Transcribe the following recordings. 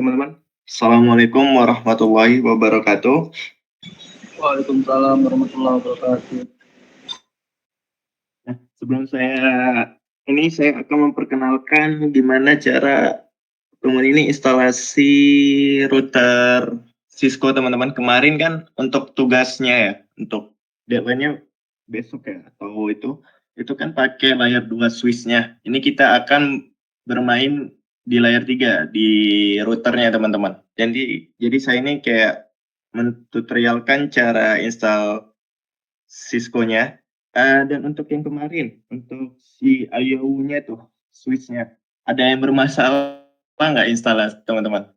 Teman-teman, Assalamualaikum warahmatullahi wabarakatuh. Waalaikumsalam warahmatullahi wabarakatuh. Nah, sebelum saya akan memperkenalkan gimana cara teman ini instalasi router Cisco teman-teman. Kemarin kan untuk tugasnya ya, untuk deadline-nya besok ya atau itu kan pakai layar 2 switch-nya. Ini kita akan bermain di layar 3 di routernya teman-teman. Jadi saya ini kayak mentutorialkan cara install Cisco-nya. Dan untuk yang kemarin, untuk si IO-nya tuh, switch-nya, ada yang bermasalah nggak instalasi teman-teman?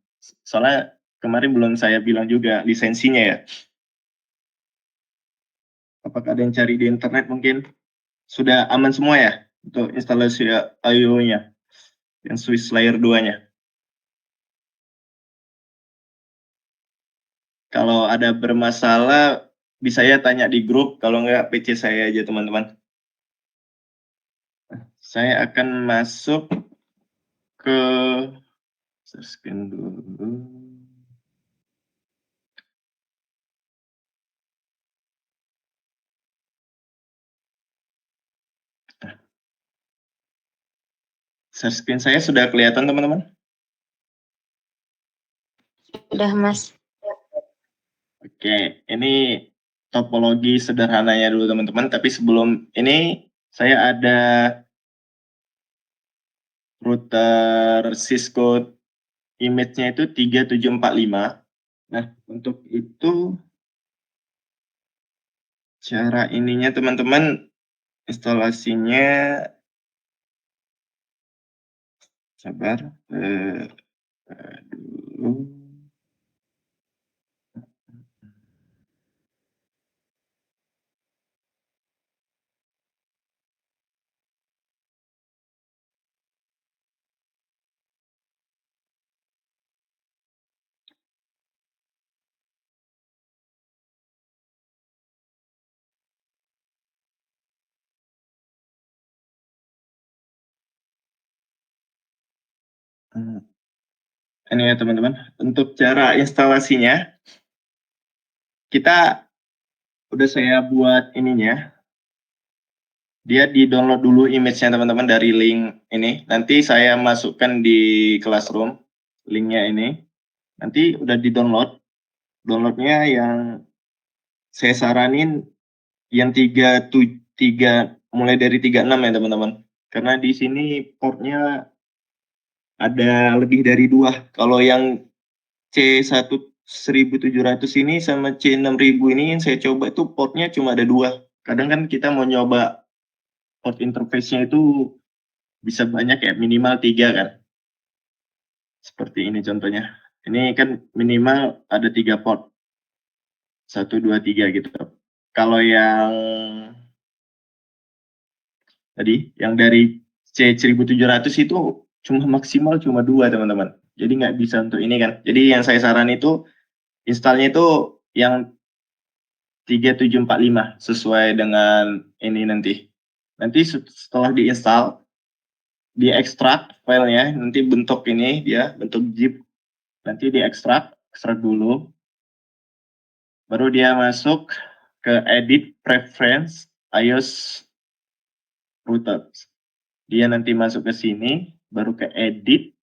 Soalnya kemarin belum saya bilang juga lisensinya ya. Apakah ada yang cari di internet mungkin? Sudah aman semua ya untuk instalasi IO-nya, yang switch layer 2-nya? Kalau ada bermasalah, bisa ya tanya di grup, kalau nggak PC saya aja teman-teman. Saya akan masuk ke screen dulu. Share screen saya sudah kelihatan teman-teman? Sudah, Mas. Oke, ini topologi sederhananya dulu teman-teman, tapi sebelum ini saya ada router Cisco image-nya itu 3745. Nah, untuk itu cara ininya teman-teman, instalasinya sabar dulu. Ini ya teman-teman, untuk cara instalasinya kita udah saya buat ininya. Dia di-download dulu image-nya teman-teman dari link ini. Nanti saya masukkan di Classroom linknya ini. Nanti udah di-download. Downloadnya yang saya saranin yang 3 mulai dari 36 ya teman-teman. Karena di sini portnya ada lebih dari 2. Kalau yang C1700 ini sama C6000 ini yang saya coba itu portnya cuma ada 2. Kadang kan kita mau nyoba port interface-nya itu bisa banyak ya, minimal 3 kan. Seperti ini contohnya. Ini kan minimal ada 3 port. 1, 2, 3 gitu. Kalau yang tadi, yang dari C1700 itu maksimal cuma 2 teman-teman. Jadi nggak bisa untuk ini kan. Jadi yang saya saran itu installnya itu yang 3745 sesuai dengan ini nanti. Nanti setelah diinstal, diekstrak filenya, nanti bentuk ini dia, bentuk zip. Nanti diekstrak dulu. Baru dia masuk ke edit preference iOS router. Dia nanti masuk ke sini, baru ke edit,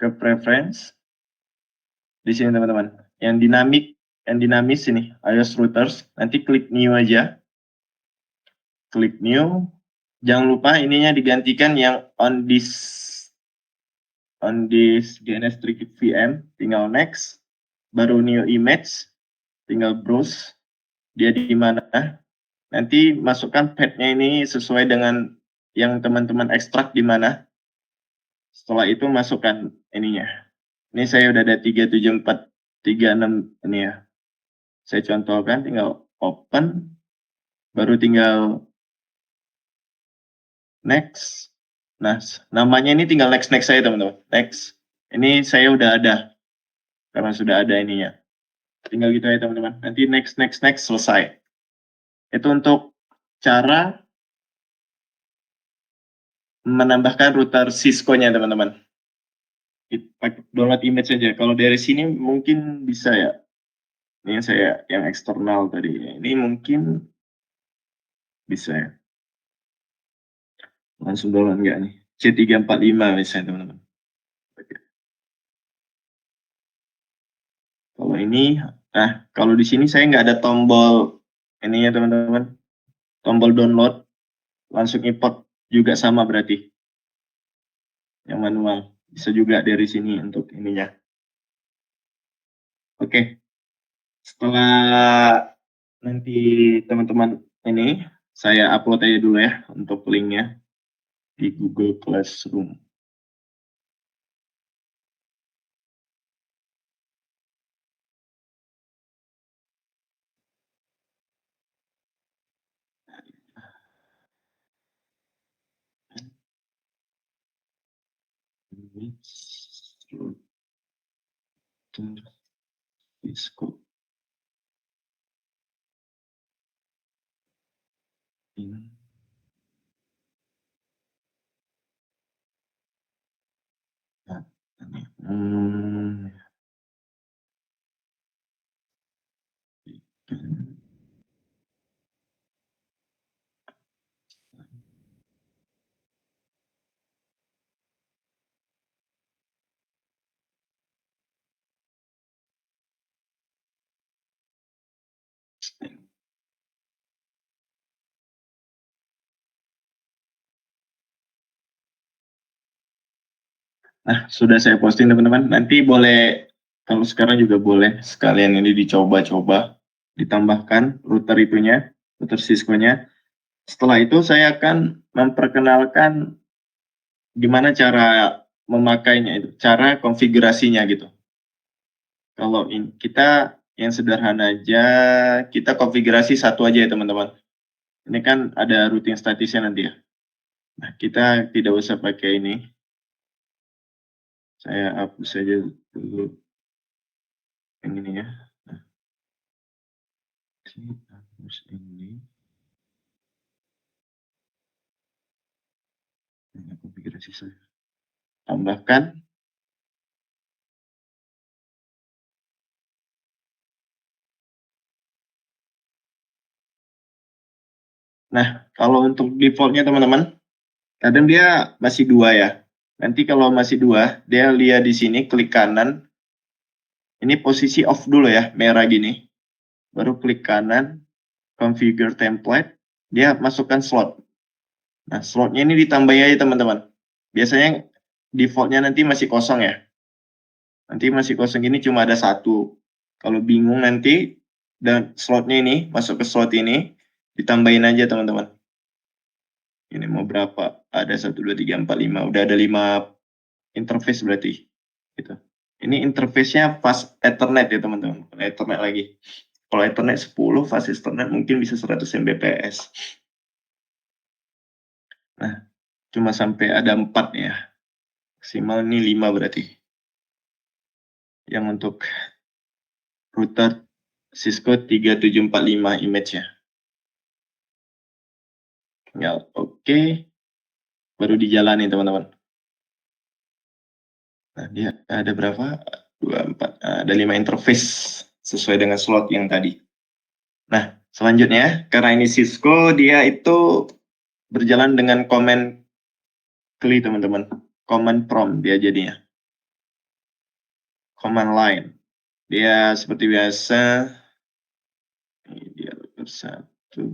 ke preference. Di sini teman-teman. Yang dinamis ini iOS routers. Nanti klik new aja. Klik new. Jangan lupa ininya digantikan yang on this DNS Tricky VM. Tinggal next. Baru new image. Tinggal browse. Dia di mana? Nanti masukkan path-nya ini sesuai dengan yang teman-teman ekstrak di mana. Setelah itu masukkan ininya. Ini saya udah ada 37436 ini ya. Saya contohkan, tinggal open, baru tinggal next. Nah, namanya ini tinggal next saya teman-teman. Next. Ini saya udah ada karena sudah ada ininya. Tinggal gitu ya teman-teman. Nanti next selesai. Itu untuk cara menambahkan router Cisco-nya teman-teman. download image saja. Kalau dari sini mungkin bisa ya. Ini saya yang eksternal tadi. Ini mungkin bisa ya. Langsung download enggak nih? C345 misalnya teman-teman. Kalau ini, kalau di sini saya nggak ada tombol ini ya teman-teman. Tombol download, langsung import juga sama berarti. Yang manual. Bisa juga dari sini untuk ininya. Oke. Setelah nanti teman-teman ini, saya upload aja dulu ya untuk linknya di Google Classroom. Cisco. Nah, sudah saya posting teman-teman. Nanti boleh, kalau sekarang juga boleh sekalian ini dicoba-coba, ditambahkan router itunya, router Cisco-nya. Setelah itu saya akan memperkenalkan gimana cara memakainya itu, cara konfigurasinya gitu. Kalau kita yang sederhana aja, kita konfigurasi satu aja ya teman-teman. Ini kan ada routing statusnya nanti ya. Nah, kita tidak usah pakai ini. Saya hapus saja dulu yang ini ya. Nah, hapus ini. Ini konfigurasi saya. Tambahkan. Nah, kalau untuk defaultnya teman-teman, kadang dia masih 2 ya. Nanti kalau masih 2, dia lihat di sini, klik kanan. Ini posisi off dulu ya, merah gini. Baru klik kanan, configure template, dia masukkan slot. Nah, slotnya ini ditambahin aja teman-teman. Biasanya defaultnya nanti masih kosong ya. Nanti masih kosong ini cuma ada 1. Kalau bingung nanti, dan slotnya ini, masuk ke slot ini, ditambahin aja teman-teman. Ini mau berapa? Ada 1, 2, 3, 4, 5. Udah ada 5 interface berarti. Gitu. Ini interface-nya fast Ethernet ya teman-teman. Ethernet lagi. Kalau Ethernet 10, fast Ethernet mungkin bisa 100 Mbps. Nah, cuma sampai ada 4 ya. Maksimal ini 5 berarti. Yang untuk router Cisco 3745 image-nya. Tinggal oke. Baru dijalani teman-teman. Nah, dia ada berapa? 2, 4. Ada 5 interface sesuai dengan slot yang tadi. Nah, selanjutnya karena ini Cisco, dia itu berjalan dengan command CLI teman-teman. Command prompt dia jadinya. Command line. Dia seperti biasa. Ini dia bersatu.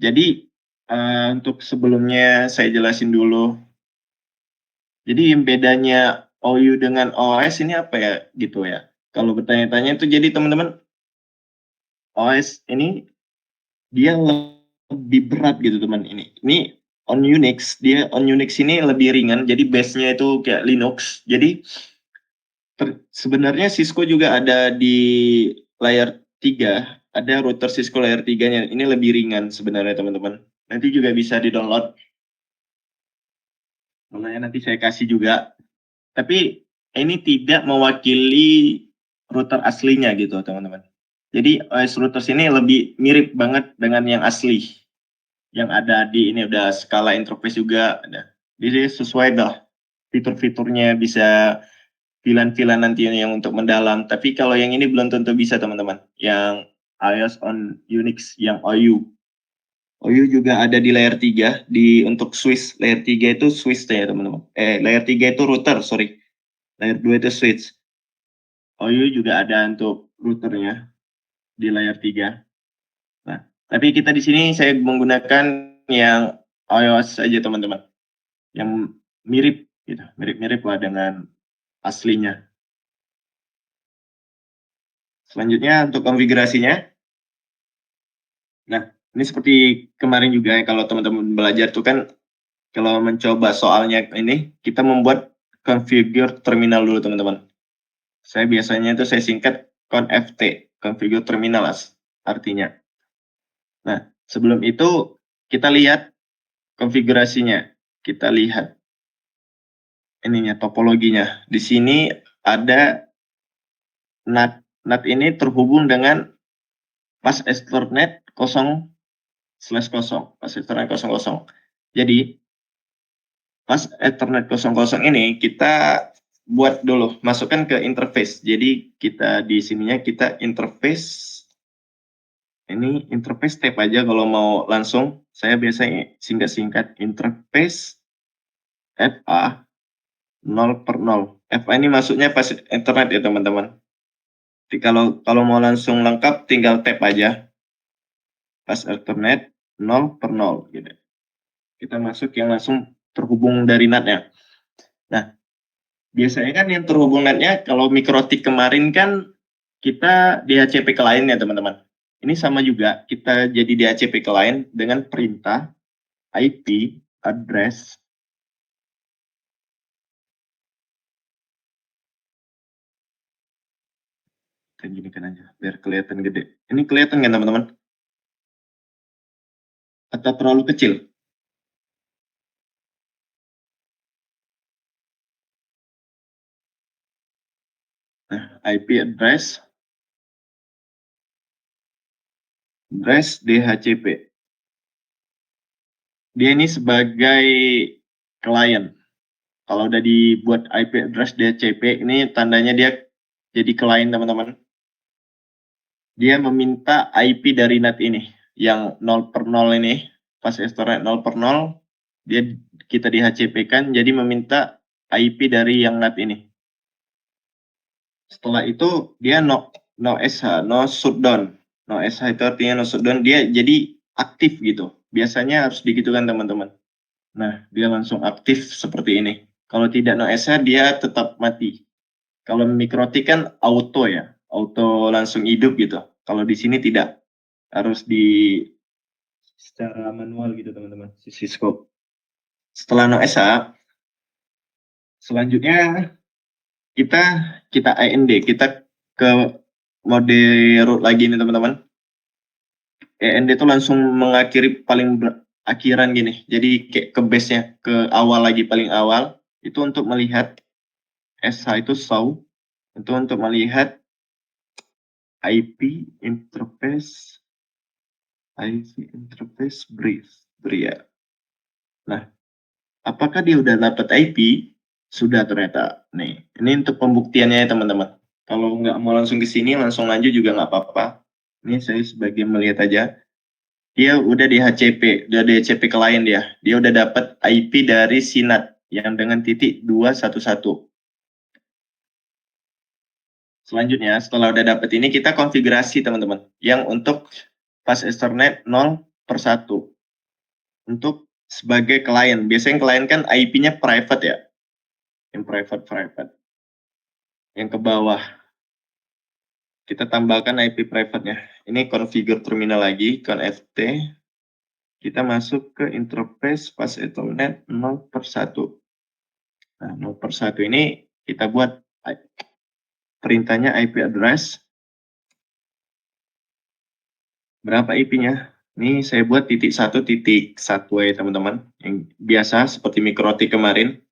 Jadi untuk sebelumnya saya jelasin dulu. Jadi yang bedanya OU dengan OS ini apa ya gitu ya. Kalau bertanya-tanya itu jadi teman-teman OS ini dia lebih berat gitu teman ini. Ini on Unix, dia on Unix ini lebih ringan. Jadi base-nya itu kayak Linux. Jadi sebenarnya Cisco juga ada di layer 3, ada router Cisco layer 3-nya. Ini lebih ringan sebenarnya teman-teman. Nanti juga bisa di-download. Makanya nanti saya kasih juga. Tapi ini tidak mewakili router aslinya gitu teman-teman. Jadi OS routers ini lebih mirip banget dengan yang asli. Yang ada di ini udah skala interface juga ada. Jadi sesuai dah fitur-fiturnya, bisa VLAN nantinya yang untuk mendalam. Tapi kalau yang ini belum tentu bisa teman-teman. Yang iOS on Unix yang OU. OU juga ada di layer 3 untuk switch. Layer 3 itu switch ya teman-teman. Layer 3 itu router, sorry. Layer 2 itu switch. OU juga ada untuk routernya di layer 3. Nah, tapi kita di sini saya menggunakan yang iOS saja teman-teman. Yang mirip gitu, mirip-mirip lah dengan aslinya. Selanjutnya untuk konfigurasinya. Nah, ini seperti kemarin juga ya, kalau teman-teman belajar itu kan kalau mencoba soalnya ini kita membuat configure terminal dulu teman-teman. Saya biasanya itu saya singkat conft, configure terminal artinya. Nah, sebelum itu kita lihat konfigurasinya. Kita lihat ininya, topologinya. Di sini ada NAT ini terhubung dengan pas Ethernet 0/0, pas Ethernet 00. Jadi pas Ethernet 00 ini kita buat dulu, masukkan ke interface. Jadi kita di sininya kita interface, ini interface tab aja kalau mau langsung. Saya biasanya singkat-singkat interface FA 0/0. FA ini maksudnya pas internet ya teman-teman. Jadi kalau mau langsung lengkap tinggal tab aja. Pas Ethernet 0/0 gitu. Kita masuk yang langsung terhubung dari NAT-nya. Nah, biasanya kan yang terhubung NAT-nya kalau mikrotik kemarin kan kita DHCP client ya teman-teman. Ini sama juga, kita jadi DHCP client dengan perintah IP address. Kita ginikan aja biar kelihatan gede. Ini kelihatan kan teman-teman? Atau terlalu kecil? Nah, IP address DHCP. Dia ini sebagai klien. Kalau udah dibuat IP address DHCP, ini tandanya dia jadi klien teman-teman. Dia meminta IP dari NAT ini, yang 0/0 ini, pas Ethernet 0/0, dia kita DHCP-kan, jadi meminta IP dari yang NAT ini. Setelah itu dia no SH, no shutdown. No SH itu artinya no shutdown, dia jadi aktif gitu. Biasanya harus digitukan teman-teman. Nah, dia langsung aktif seperti ini. Kalau tidak no SH, dia tetap mati. Kalau mikrotik kan auto ya, auto langsung hidup gitu. Kalau di sini tidak, harus secara manual gitu teman-teman, Cisco. Setelah no SH, selanjutnya kita END, kita ke mode root lagi nih teman-teman. END itu langsung mengakhiri paling akhiran gini, jadi kayak ke base-nya, ke awal lagi, paling awal. Itu untuk melihat SH itu show, itu untuk melihat IP interface brief ya. Nah, apakah dia udah dapat IP? Sudah ternyata. Nih, ini untuk pembuktiannya ya teman-teman. Kalau nggak mau langsung ke sini, langsung lanjut juga nggak apa-apa. Ini saya sebagai melihat aja. Dia udah di HCP, udah di HCP klien dia. Dia udah dapat IP dari SINAT yang dengan titik 211. Selanjutnya, setelah udah dapat ini, kita konfigurasi teman-teman. Yang untuk pas Ethernet 0/1. Untuk sebagai klien. Biasanya klien kan IP-nya private ya. Yang private. Yang ke bawah. Kita tambahkan IP private-nya. Ini configure terminal lagi, conft. Kita masuk ke interface pas Ethernet 0/1. Nah, 0/1 ini kita buat perintahnya IP address. Berapa IP-nya? Ini saya buat .1.1 ya teman-teman. Yang biasa seperti mikrotik kemarin.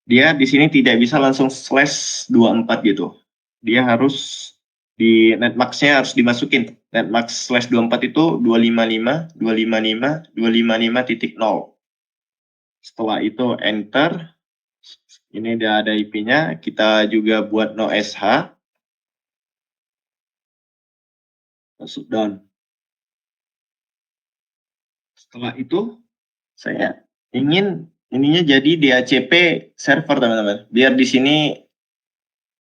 Dia di sini tidak bisa langsung /24 gitu. Dia harus di netmax-nya harus dimasukin. Netmax /24 itu 255.255.255.0. Setelah itu enter. Ini udah ada IP-nya. Kita juga buat no SH. Masuk down. Setelah itu saya ingin ininya jadi DHCP server teman-teman. Biar di sini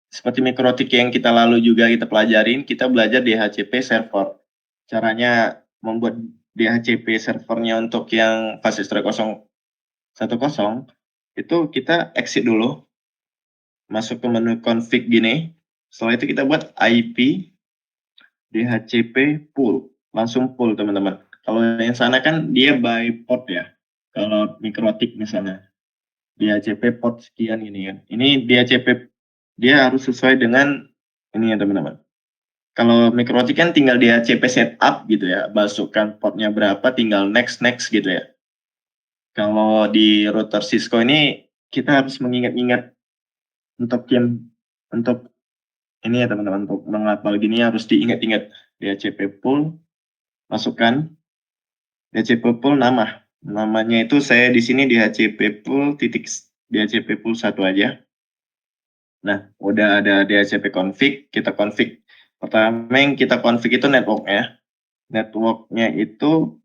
seperti mikrotik yang kita lalu juga kita pelajarin, kita belajar DHCP server. Caranya membuat DHCP servernya untuk yang fase 010 itu kita exit dulu, masuk ke menu config gini. Setelah itu kita buat IP DHCP pool, langsung pool teman-teman. Kalau yang sana kan dia by port ya. Kalau mikrotik misalnya DHCP port sekian ini kan. Ini DHCP dia harus sesuai dengan ini ya teman-teman. Kalau mikrotik kan tinggal DHCP setup gitu ya, masukkan portnya berapa, tinggal next gitu ya. Kalau di router Cisco ini kita harus mengingat-ingat untuk ini ya teman-teman, untuk menghafal gini harus diingat-ingat. DHCP pool, masukkan DHCP pool namanya itu saya di sini DHCP pool DHCP pool 1 aja. Nah, udah ada DHCP config, kita config. Pertama yang kita config itu networknya. Networknya itu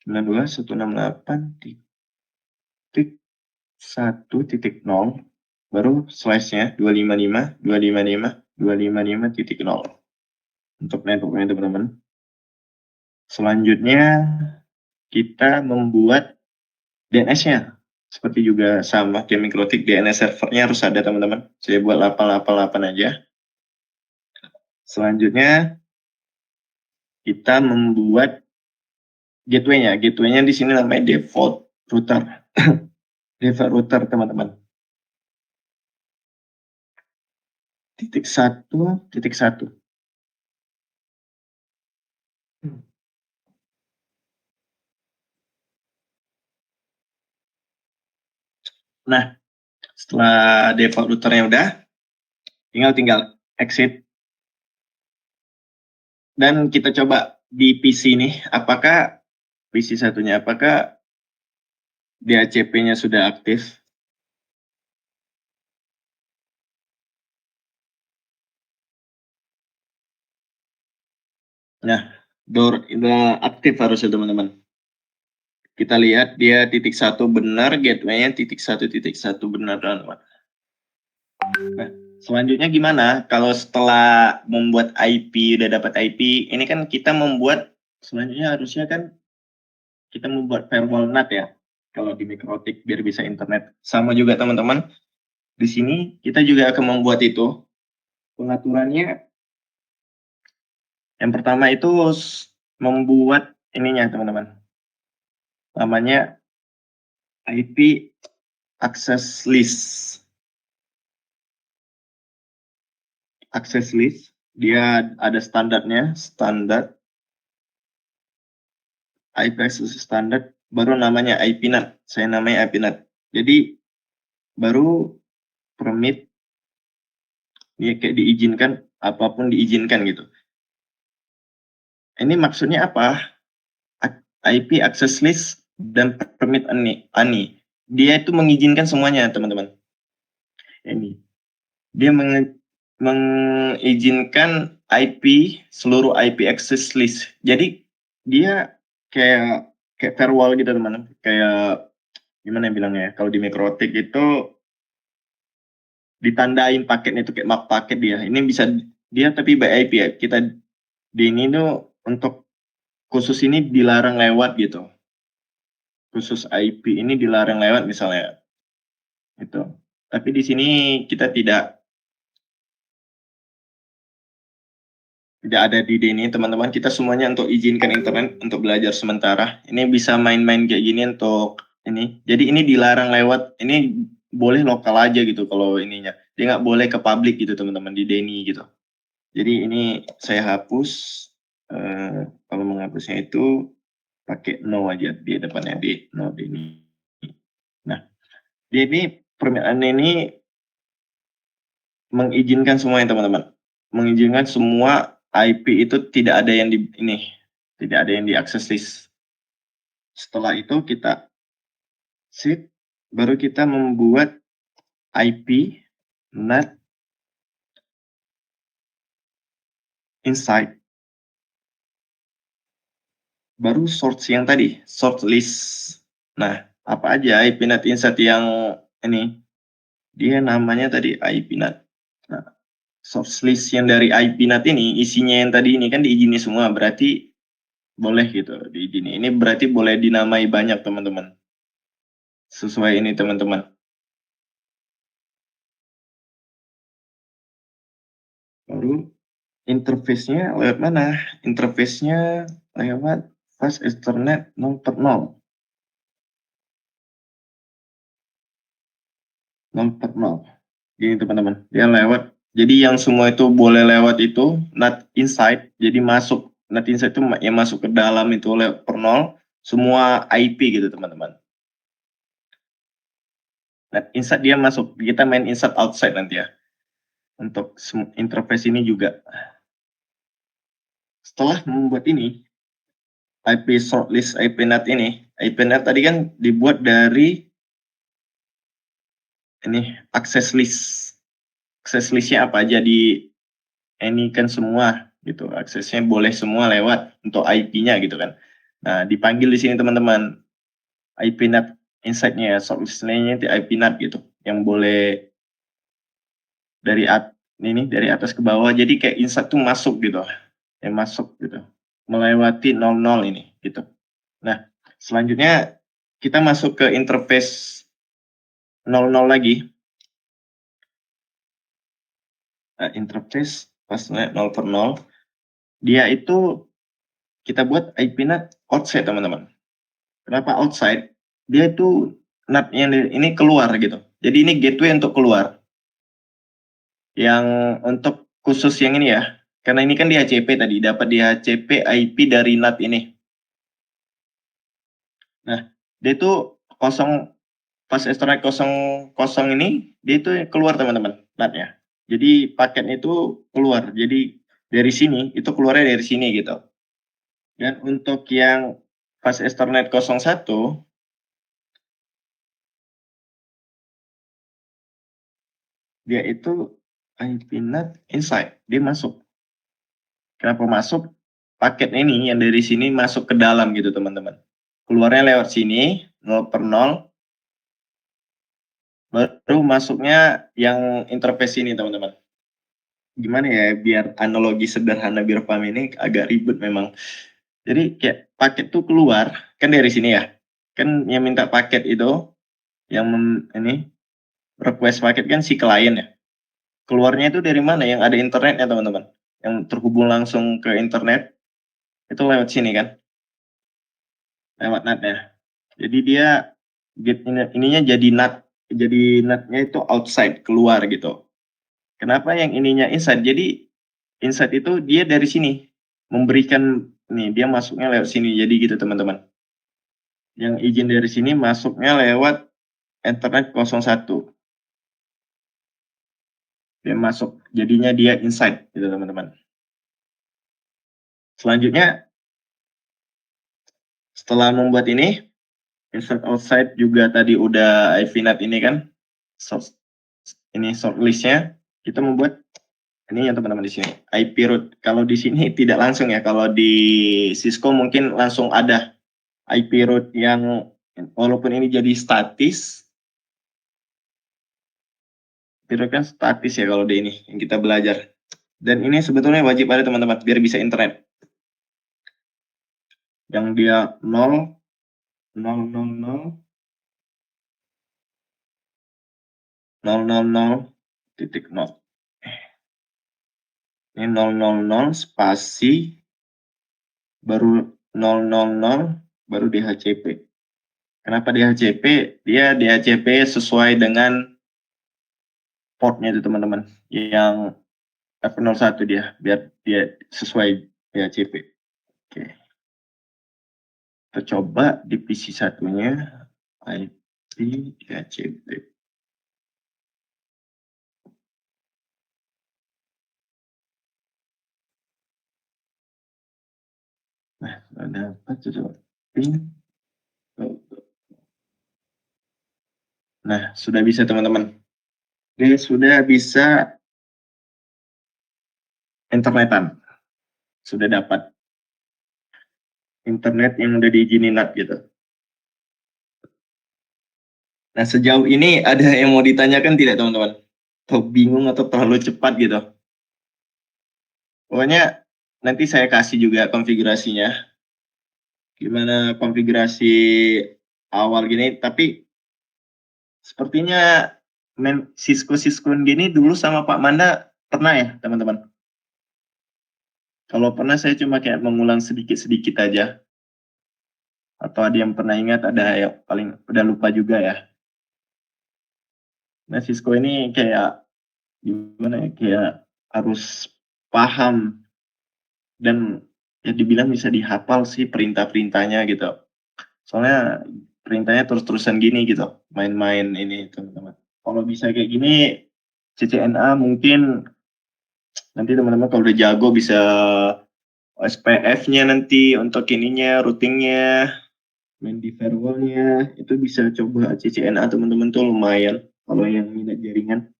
92.168.1.0, baru slashnya 255.255.255.0 untuk networknya teman-teman. Selanjutnya kita membuat DNS-nya. Seperti juga sama kayak mikrotik, DNS servernya harus ada teman-teman. Saya buat 888 aja. Selanjutnya kita membuat gateway-nya. Gateway-nya di sini namanya default router. Default router teman-teman. .1.1. Nah, setelah default routernya udah, tinggal exit. Dan kita coba di PC ini, apakah PC satunya, apakah DHCP-nya sudah aktif. Nah, door udah aktif harusnya teman-teman. Kita lihat dia .1 benar, gateway-nya .1.1 benar teman-teman. Nah, selanjutnya gimana? Kalau setelah membuat IP, udah dapat IP, ini kan kita membuat, selanjutnya harusnya kan kita membuat firewall NAT ya. Kalau di mikrotik biar bisa internet. Sama juga teman-teman. Di sini kita juga akan membuat itu. Pengaturannya yang pertama itu membuat ininya teman-teman. Namanya IP access list. Access list, dia ada standarnya, standar IP access standard, baru namanya IP NAT. Saya namanya IP NAT. Jadi baru permit dia kayak diizinkan, apapun diizinkan gitu. Ini maksudnya apa? IP access list dan permit ANI. Dia itu mengizinkan semuanya, teman-teman. Ini. Dia mengizinkan IP, seluruh IP access list. Jadi dia kayak firewall gitu, teman-teman. Kayak gimana bilangnya ya? Kalau di mikrotik itu ditandain paketnya itu kayak map paket dia. Ini bisa dia tapi by IP ya. Kita di ini tuh untuk khusus ini dilarang lewat gitu. Khusus IP ini dilarang lewat misalnya. Itu. Tapi di sini kita tidak ada di ini teman-teman, kita semuanya untuk izinkan internet untuk belajar sementara. Ini bisa main-main kayak gini untuk ini. Jadi ini dilarang lewat, ini boleh lokal aja gitu kalau ininya. Dia nggak boleh ke publik gitu teman-teman di Deni gitu. Jadi ini saya hapus. Kalau menghapusnya itu pakai no aja di depannya di no Deni. Nah, jadi permintaan ini mengizinkan semuanya teman-teman. Mengizinkan semua IP itu tidak ada yang di ini, tidak ada yang di access list. Setelah itu kita Sip. Baru kita membuat IP NAT inside. Baru source yang tadi, source list. Nah, apa aja IP NAT inside yang ini? Dia namanya tadi IP NAT. Nah, source list yang dari IP NAT ini, isinya yang tadi ini kan diizini semua, berarti boleh gitu diizini. Ini berarti boleh dinamai banyak teman-teman. Sesuai ini teman-teman. Baru interface-nya lewat mana? Interface-nya lewat fast Ethernet 0/0. 0/0. Gini teman-teman, dia lewat. Jadi yang semua itu boleh lewat itu NAT inside. Jadi masuk NAT inside itu yang masuk ke dalam itu lewat per 0. Semua IP gitu teman-teman. NAT inside dia masuk. Kita main inside outside nanti ya. Untuk interface ini juga. Setelah membuat ini, IP shortlist IP NAT ini, IP NAT tadi kan dibuat dari ini access list. Access listnya apa aja di ini kan semua gitu, aksesnya boleh semua lewat untuk IP-nya gitu kan. Nah, dipanggil di sini teman-teman IP NAT inside-nya, shortlist name-nya itu IP NAT gitu, yang boleh dari dari atas ke bawah. Jadi kayak inside tuh masuk gitu, yang masuk gitu, melewati 00 ini gitu. Nah, selanjutnya kita masuk ke interface 00 lagi. Nah, interface pas 0/0 dia itu kita buat IP NAT outside teman-teman. Kenapa outside? Dia itu NAT yang ini keluar gitu. Jadi ini gateway untuk keluar. Yang untuk khusus yang ini ya. Karena ini kan di HCP tadi, dapat di HCP IP dari NAT ini. Nah, dia itu pas Ethernet 00 ini, dia itu keluar teman-teman, NAT-nya. Jadi paketnya itu keluar. Jadi dari sini, itu keluarnya dari sini gitu. Dan untuk yang pas Ethernet 01, dia itu IP NAT inside, dia masuk. Kenapa masuk? Paket ini yang dari sini masuk ke dalam gitu teman-teman. Keluarnya lewat sini 0/0, baru masuknya yang interface ini teman-teman. Gimana ya biar analogi sederhana biar paham, ini agak ribet memang. Jadi kayak paket tuh keluar kan dari sini ya. Kan yang minta paket itu yang ini request paket kan si klien ya. Keluarnya itu dari mana? Yang ada internetnya teman-teman. Yang terhubung langsung ke internet itu lewat sini kan. Lewat NAT-nya. Jadi dia ininya jadi NAT-nya itu outside, keluar gitu. Kenapa yang ininya inside? Jadi inside itu dia dari sini memberikan nih, dia masuknya lewat sini. Jadi gitu teman-teman. Yang izin dari sini masuknya lewat Ethernet 01. Dia masuk. Jadinya dia inside gitu teman-teman. Selanjutnya setelah membuat ini inside outside juga tadi udah IP NAT ini kan. Ini shortlistnya kita membuat ini ya teman-teman di sini IP root. Kalau di sini tidak langsung ya. Kalau di Cisco mungkin langsung ada IP root yang walaupun ini jadi statis. IP root kan statis ya kalau di ini yang kita belajar. Dan ini sebetulnya wajib ada teman-teman biar bisa internet. Yang dia 0 0 0 0 0 0 0 titik 0. Ini 0 0 0 spasi baru 0 0 0 baru DHCP. Kenapa DHCP? Dia DHCP sesuai dengan portnya itu teman-teman. Yang F01 dia, biar dia sesuai DHCP. Oke. Kita coba di PC satunya IP DHCP. Nah, ada apa tuh? Pin. Nah, sudah bisa teman-teman. Dia sudah bisa internetan. Sudah dapat internet yang udah diizinin gitu. Nah, sejauh ini ada yang mau ditanyakan tidak teman-teman? Atau bingung atau terlalu cepat gitu? Pokoknya nanti saya kasih juga konfigurasinya. Gimana konfigurasi awal gini, tapi sepertinya Cisco gini dulu sama Pak Manda pernah ya teman-teman? Kalau pernah saya cuma kayak mengulang sedikit-sedikit aja. Atau ada yang pernah ingat, ada yang paling udah lupa juga ya. Nah, Cisco ini kayak gimana ya, kayak harus paham dan ya dibilang bisa dihafal sih perintah-perintahnya gitu. Soalnya perintahnya terus-terusan gini gitu, main-main ini teman-teman. Kalau bisa kayak gini, CCNA mungkin nanti teman-teman kalau udah jago bisa SPF-nya nanti untuk ininya, routingnya, main di firewall-nya, itu bisa coba CCNA teman-teman tuh lumayan kalau yang minat jaringan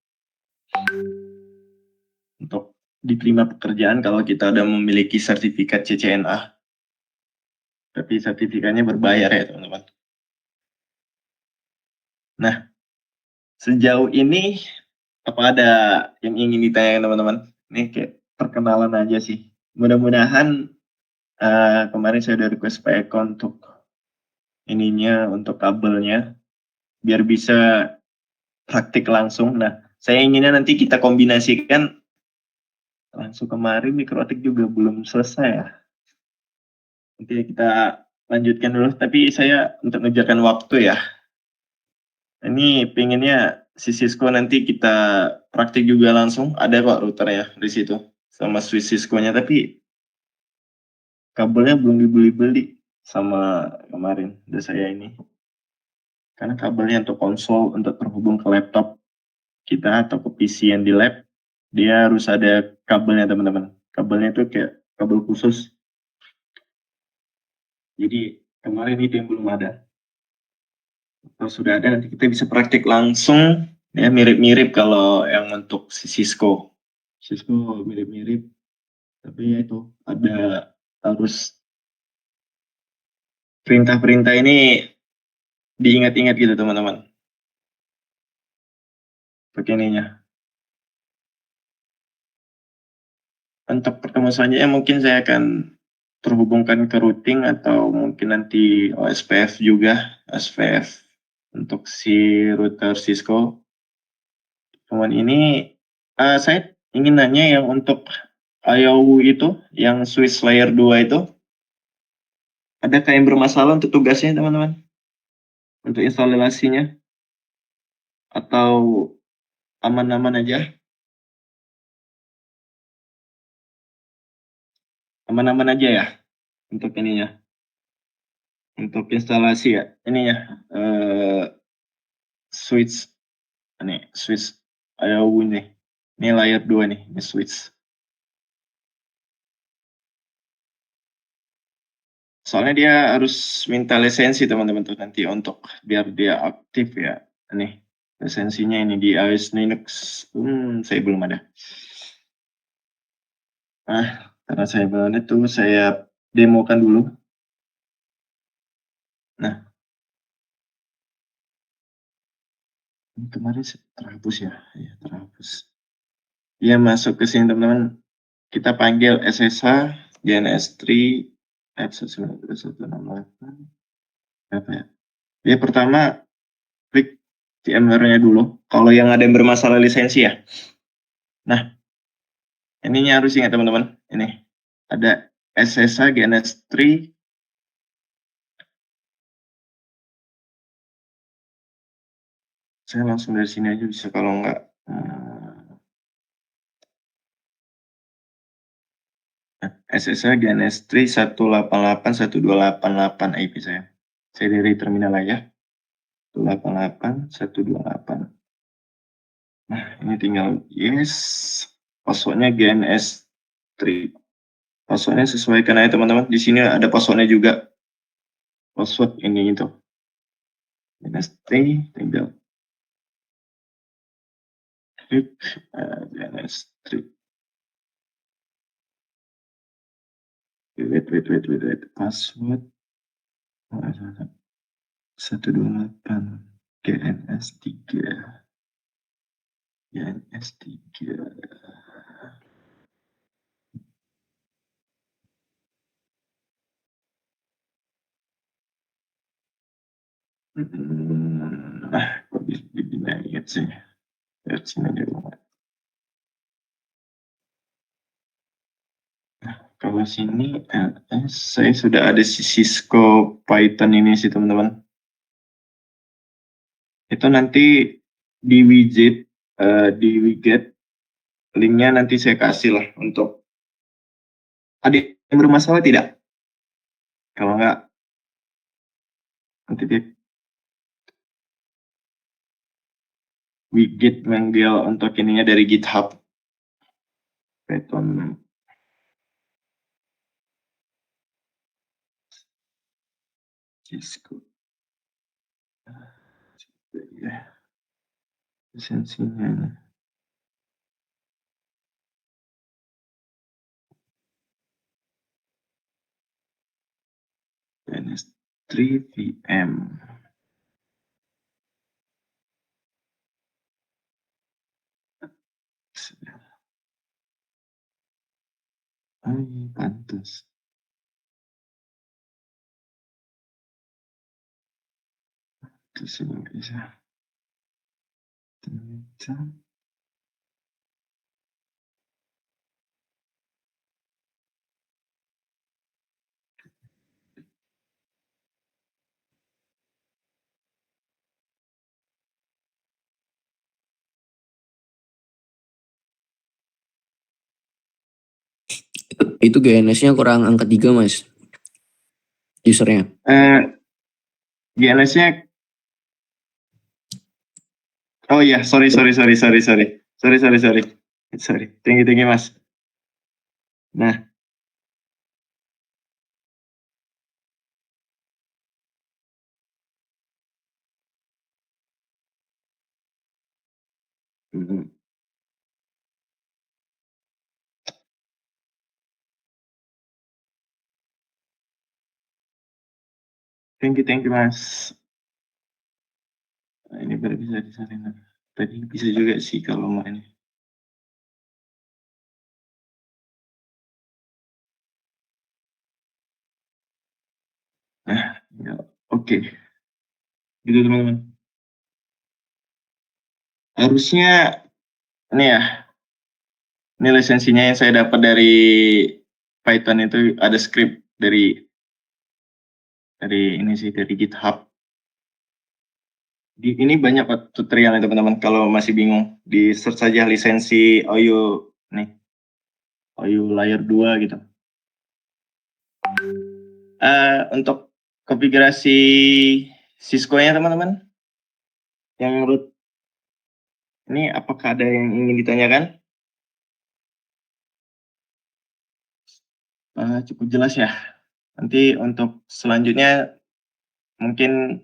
untuk diterima pekerjaan kalau kita udah memiliki sertifikat CCNA. Tapi sertifikatnya berbayar ya teman-teman. Nah, sejauh ini apa ada yang ingin ditanyakan teman-teman? Ini kayak perkenalan aja sih. Mudah-mudahan kemarin saya udah request Pak Eko untuk ininya, untuk kabelnya, biar bisa praktik langsung. Nah, saya inginnya nanti kita kombinasikan langsung. Kemarin mikrotik juga belum selesai ya. Nanti kita lanjutkan dulu, tapi saya untuk ngejarkan waktu ya. Ini pengennya si Cisco nanti kita praktik juga langsung. Ada kok routernya di situ sama switch Cisco-nya, tapi kabelnya belum dibeli-beli sama kemarin udah saya ini. Karena kabelnya untuk konsol untuk terhubung ke laptop kita atau ke PC yang di lab, dia harus ada kabelnya teman-teman. Kabelnya itu kayak kabel khusus. Jadi kemarin itu yang belum ada. Kalau sudah ada nanti kita bisa praktik langsung. Ya mirip-mirip kalau yang untuk si Cisco. Cisco mirip-mirip, tapi ya itu ada harus perintah-perintah ini diingat-ingat gitu teman-teman. Begininya. Untuk pertemuan selanjutnya mungkin saya akan terhubungkan ke routing atau mungkin nanti OSPF juga, SPF untuk si router Cisco. Cuman ini saya ingin nanya yang untuk IOU itu, yang switch layer 2 itu, adakah yang bermasalah untuk tugasnya teman-teman? Untuk instalasinya? Atau aman-aman aja? Aman-aman aja ya untuk ininya? Untuk instalasi ya? Ini ya, switch, ini switch IOU nih. Ini layer 2 nih, ini switch. Soalnya dia harus minta lisensi teman-teman tuh nanti untuk biar dia aktif ya. Nih, lisensinya ini di iOS Linux. Saya belum ada. Karena saya belum itu, saya demokan dulu. Nah, kemarin terhapus ya, terhapus. Dia masuk ke sini teman-teman. Kita panggil SSH, GNS3, F19168. Apa ya? Dia pertama klik VMware-nya dulu. Kalau yang ada yang bermasalah lisensi ya. Nah, ininya harus ingat teman-teman. Ini ada SSH GNS3. Saya langsung dari sini aja bisa kalau enggak. SSH GNS3 188.128.8 IP saya. Saya dari terminal aja. 188.128. Nah, ini tinggal yes. Passwordnya GNS3. Passwordnya sesuaikan aja teman-teman. Di sini ada passwordnya juga. Password ini itu. GNS3 tinggal script, DNS script. Wait. Password 128 GNS3. Kok dinaik sih? Lihat sini dulu. Kalau sini saya sudah ada Cisco Python ini sih teman-teman. Itu nanti di widget linknya nanti saya kasih lah untuk adik yang bermasalah tidak? Kalau enggak nanti di widget manggil untuk ininya dari GitHub Python. Cisco. Ya. Lisensinya. DNS3 VM. Pantas. Terus ini bisa. Itu GNS-nya kurang angka 3 mas, usernya. GNS-nya oh iya, sorry. Tinggi mas. Nah, thank you mas. Nah, ini baru bisa disalin. Tadi bisa juga sih kalau mau ini. Nah, ya, oke. Gitu teman-teman. Harusnya ini ya. Ini lisensinya yang saya dapat dari Python itu ada script dari ini sih dari GitHub. Ini banyak tutorialnya teman-teman. Kalau masih bingung, di search saja lisensi OU nih, OU layer 2 gitu. Untuk konfigurasi Cisco-nya teman-teman, yang root ini apakah ada yang ingin ditanyakan? Cukup jelas ya. Nanti untuk selanjutnya mungkin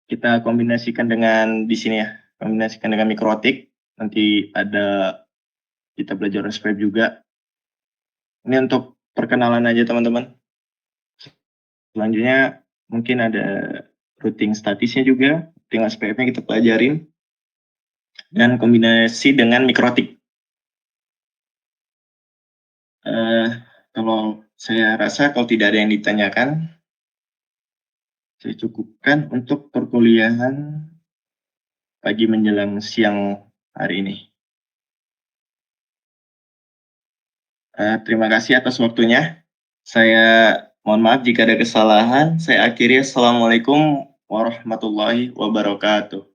kita kombinasikan dengan di sini ya, kombinasikan dengan mikrotik. Nanti ada kita belajar SPF juga. Ini untuk perkenalan aja teman-teman. Selanjutnya mungkin ada routing statisnya juga, routing SPF-nya kita pelajarin, dan kombinasi dengan mikrotik. Kalau saya rasa kalau tidak ada yang ditanyakan, saya cukupkan untuk perkuliahan pagi menjelang siang hari ini. Terima kasih atas waktunya. Saya mohon maaf jika ada kesalahan. Saya akhiri. Assalamualaikum warahmatullahi wabarakatuh.